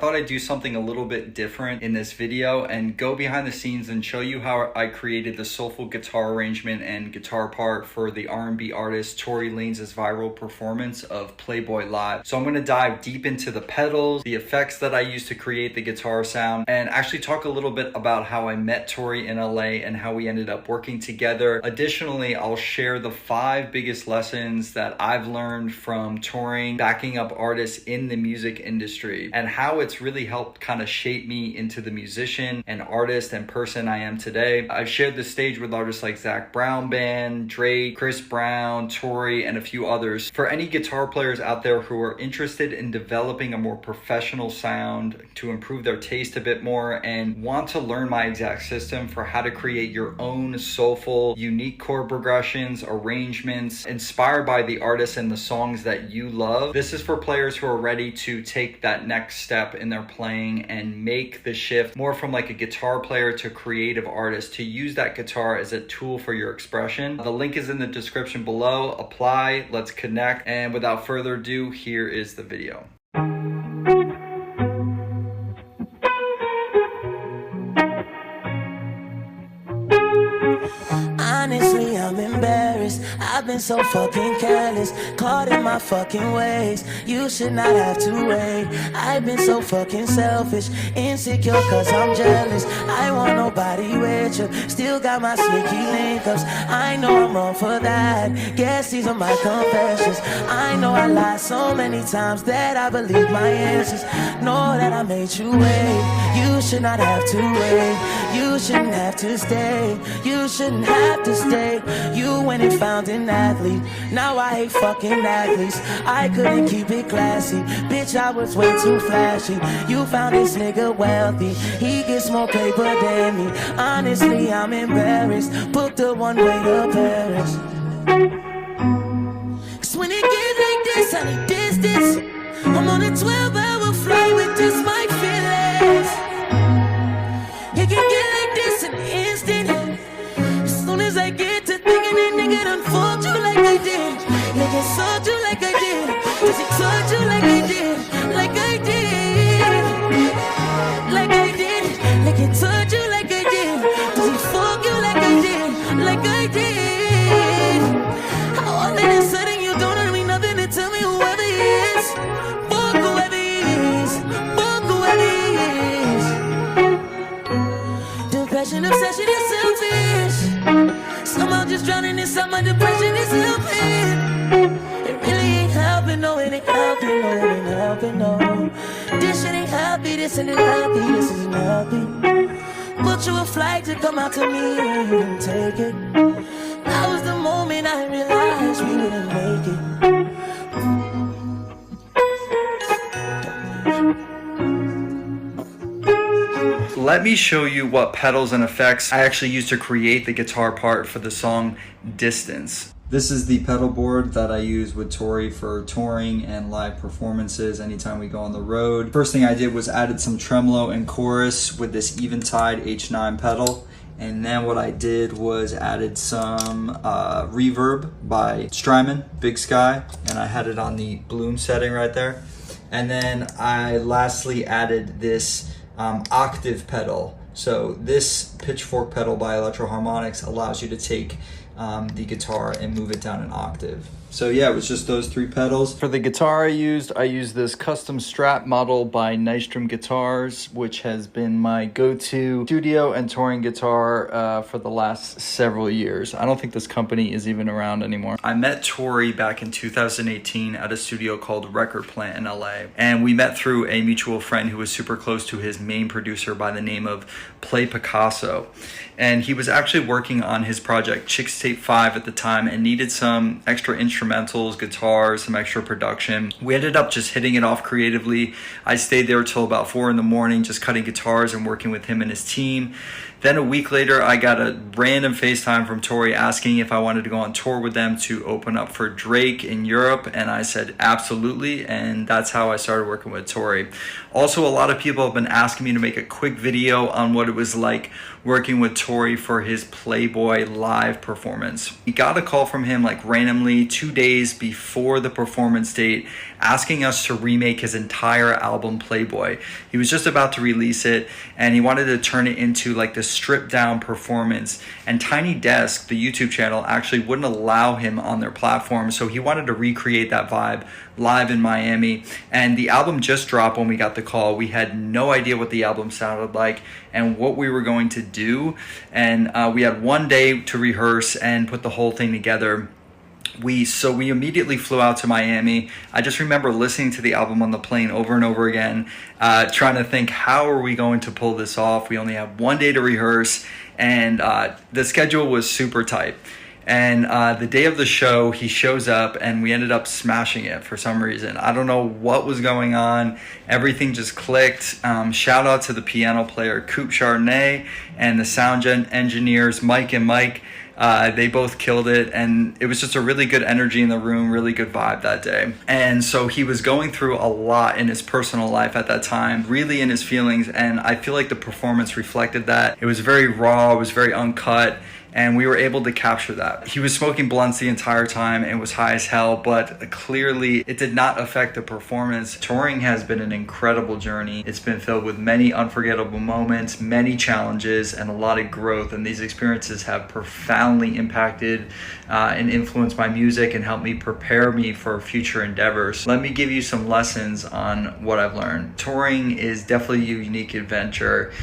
thought I'd do something a little bit different in this video and go behind the scenes and show you how I created the soulful guitar arrangement and guitar part for the R&B artist Tory Lanez's viral performance of Playboy Live. So I'm going to dive deep into the pedals, the effects that I used to create the guitar sound, and actually talk a little bit about how I met Tory in LA and how we ended up working together. Additionally, I'll share the 5 biggest lessons that I've learned from touring, backing up artists in the music industry, and how it's really helped kind of shape me into the musician and artist and person I am today. I've shared the stage with artists like Zach Brown Band, Drake, Chris Brown, Tory, and a few others. For any guitar players out there who are interested in developing a more professional sound to improve their taste a bit more and want to learn my exact system for how to create your own soulful, unique chord progressions, arrangements, inspired by the artists and the songs that you love. This is for players who are ready to take that next step in their playing and make the shift more from like a guitar player to creative artist, to use that guitar as a tool for your expression. The link is in the description below. Apply, let's connect, and without further ado, here is the video. Honestly, I'm embarrassed. I've been so fucking careless, caught in my fucking ways. You should not have to wait. I've been so fucking selfish, insecure cause I'm jealous. I want nobody with you, still got my sneaky link-ups. I know I'm wrong for that, guess these are my confessions. I know I lied so many times that I believe my answers. Know that I made you wait. You should not have to wait. You shouldn't have to stay. You shouldn't have to stay. You went and found an athlete. Now I hate fucking athletes. I couldn't keep it classy. Bitch, I was way too flashy. You found this nigga wealthy. He gets more paper than me. Honestly, I'm embarrassed. Booked a one-way to Paris. Cause when it gets like this, I need distance. I'm on a 12-hour flight with just my feelings. It can get like this in an instant. As soon as I get to thinking that nigga done fucked you like I did, nigga sold you like I did, does he told you like I did, like I did, like I did, nigga told you like I did, does he fuck you like I did, like I did? How all of a sudden you don't know me nothing to tell me whoever he is, fuck whoever he is, fuck whoever he is. Depression, obsession is selfish. Somehow just drowning inside my depression is helping. It really ain't helping, no, it ain't helping, no, it ain't helping, no. This shit ain't healthy, this ain't healthy, this isn't healthy. Booked you a flight to come out to me and you didn't take it. That was the moment I realized we wouldn't make it. Let me show you what pedals and effects I actually used to create the guitar part for the song Distance. This is the pedal board that I use with Tory for touring and live performances anytime we go on the road. First thing I did was added some tremolo and chorus with this Eventide H9 pedal. And then what I did was added some reverb by Strymon, Big Sky, and I had it on the bloom setting right there. And then I lastly added this octave pedal. So this pitchfork pedal by Electro Harmonics allows you to take the guitar and move it down an octave. So yeah, it was just those 3 pedals. For the guitar I used this custom strap model by Nystrom Guitars, which has been my go-to studio and touring guitar for the last several years. I don't think this company is even around anymore. I met Tory back in 2018 at a studio called Record Plant in LA. And we met through a mutual friend who was super close to his main producer by the name of Play Picasso. And he was actually working on his project Chicks Tape 5 at the time and needed some extra instrumentals, guitars, some extra production. We ended up just hitting it off creatively. I stayed there till about 4 in the morning just cutting guitars and working with him and his team. Then a week later, I got a random FaceTime from Tory asking if I wanted to go on tour with them to open up for Drake in Europe, and I said absolutely, and that's how I started working with Tory. Also, a lot of people have been asking me to make a quick video on what it was like working with Tory for his Playboy live performance. We got a call from him like randomly 2 days before the performance date asking us to remake his entire album Playboy. He was just about to release it and he wanted to turn it into like this stripped down performance, and Tiny Desk, the YouTube channel, actually wouldn't allow him on their platform, so he wanted to recreate that vibe live in Miami. And the album just dropped when we got the call. We had no idea what the album sounded like and what we were going to do, and we had 1 day to rehearse and put the whole thing together. We immediately flew out to Miami. I just remember listening to the album on the plane over and over again, trying to think, how are we going to pull this off? We only have 1 day to rehearse, and the schedule was super tight. And the day of the show, he shows up and we ended up smashing it for some reason. I don't know what was going on. Everything just clicked. Shout out to the piano player, Coop Chardonnay, and the sound engineers, Mike and Mike. They both killed it, and it was just a really good energy in the room, really good vibe that day. And so he was going through a lot in his personal life at that time, really in his feelings, and I feel like the performance reflected that. It was very raw, it was very uncut, and we were able to capture that. He was smoking blunts the entire time and was high as hell, but clearly it did not affect the performance. Touring has been an incredible journey. It's been filled with many unforgettable moments, many challenges, and a lot of growth, and these experiences have profoundly impacted and influenced my music and helped me prepare me for future endeavors. Let me give you some lessons on what I've learned. Touring is definitely a unique adventure.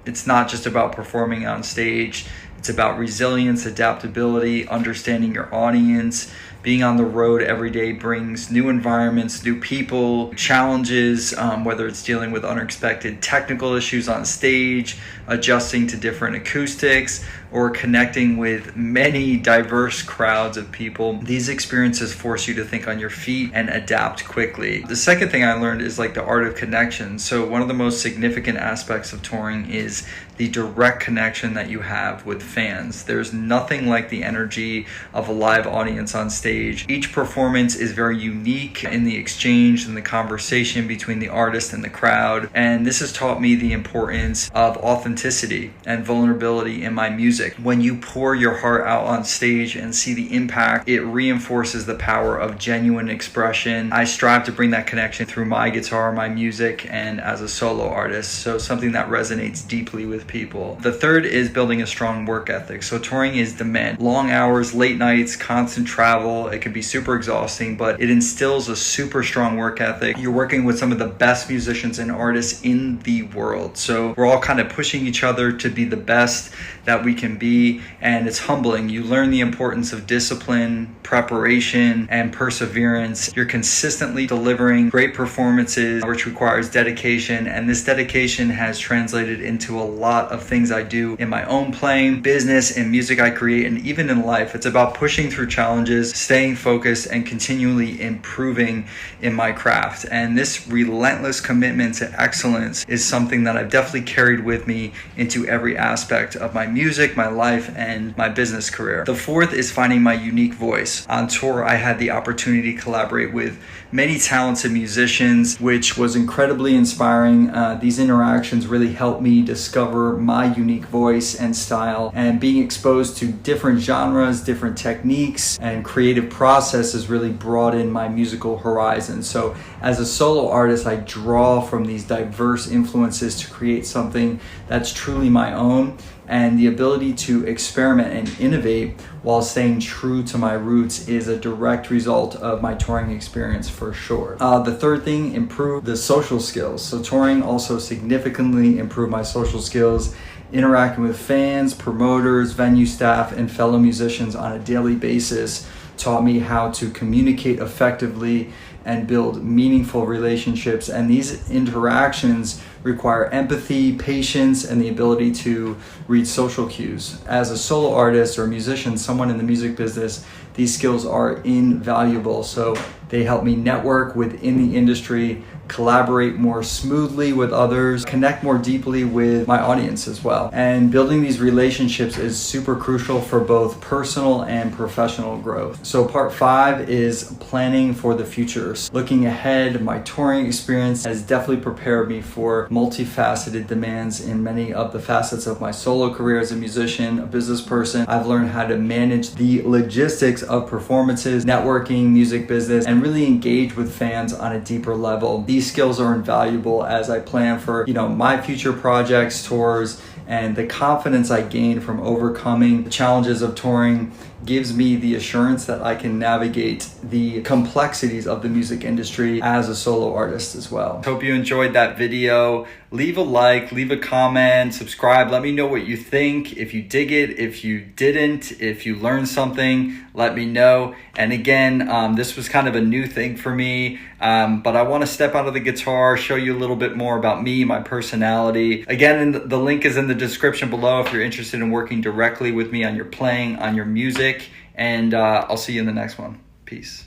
It's not just about performing on stage. It's about resilience, adaptability, understanding your audience. Being on the road every day brings new environments, new people, challenges, whether it's dealing with unexpected technical issues on stage, adjusting to different acoustics, or connecting with many diverse crowds of people. These experiences force you to think on your feet and adapt quickly. The second thing I learned is like the art of connection. So one of the most significant aspects of touring is the direct connection that you have with fans. There's nothing like the energy of a live audience on stage. Each performance is very unique in the exchange and the conversation between the artist and the crowd. And this has taught me the importance of authenticity and vulnerability in my music. When you pour your heart out on stage and see the impact, it reinforces the power of genuine expression. I strive to bring that connection through my guitar, my music, and as a solo artist. So something that resonates deeply with people. The third is building a strong work ethic. So touring is demand. Long hours, late nights, constant travel. It can be super exhausting, but it instills a super strong work ethic. You're working with some of the best musicians and artists in the world. So we're all kind of pushing each other to be the best that we can be, and it's humbling. You learn the importance of discipline, preparation, and perseverance. You're consistently delivering great performances, which requires dedication, and this dedication has translated into a lot of things I do in my own playing, business, and music I create, and even in life. It's about pushing through challenges, staying focused, and continually improving in my craft. And this relentless commitment to excellence is something that I've definitely carried with me into every aspect of my music, my life, and my business career. The fourth is finding my unique voice. On tour, I had the opportunity to collaborate with many talented musicians, which was incredibly inspiring. These interactions really helped me discover my unique voice and style, and being exposed to different genres, different techniques, and creative processes really broadened my musical horizon. So as a solo artist, I draw from these diverse influences to create something that's truly my own, and the ability to experiment and innovate while staying true to my roots is a direct result of my touring experience for sure. The third thing, improve the social skills. So touring also significantly improved my social skills, interacting with fans, promoters, venue staff, and fellow musicians on a daily basis taught me how to communicate effectively and build meaningful relationships. And these interactions require empathy, patience, and the ability to read social cues. As a solo artist or musician, someone in the music business, these skills are invaluable. So they help me network within the industry, collaborate more smoothly with others, connect more deeply with my audience as well. And building these relationships is super crucial for both personal and professional growth. So part 5 is planning for the future. Looking ahead, my touring experience has definitely prepared me for multifaceted demands in many of the facets of my solo career as a musician, a business person. I've learned how to manage the logistics of performances, networking, music business, and really engage with fans on a deeper level. These skills are invaluable as I plan for, my future projects, tours, and the confidence I gain from overcoming the challenges of touring gives me the assurance that I can navigate the complexities of the music industry as a solo artist as well. Hope you enjoyed that video. Leave a like, leave a comment, subscribe. Let me know what you think. If you dig it, if you didn't, if you learned something, let me know. And again, this was kind of a new thing for me, but I want to step out of the guitar, show you a little bit more about me, my personality. Again, the link is in the description below if you're interested in working directly with me on your playing, on your music. And I'll see you in the next one. Peace.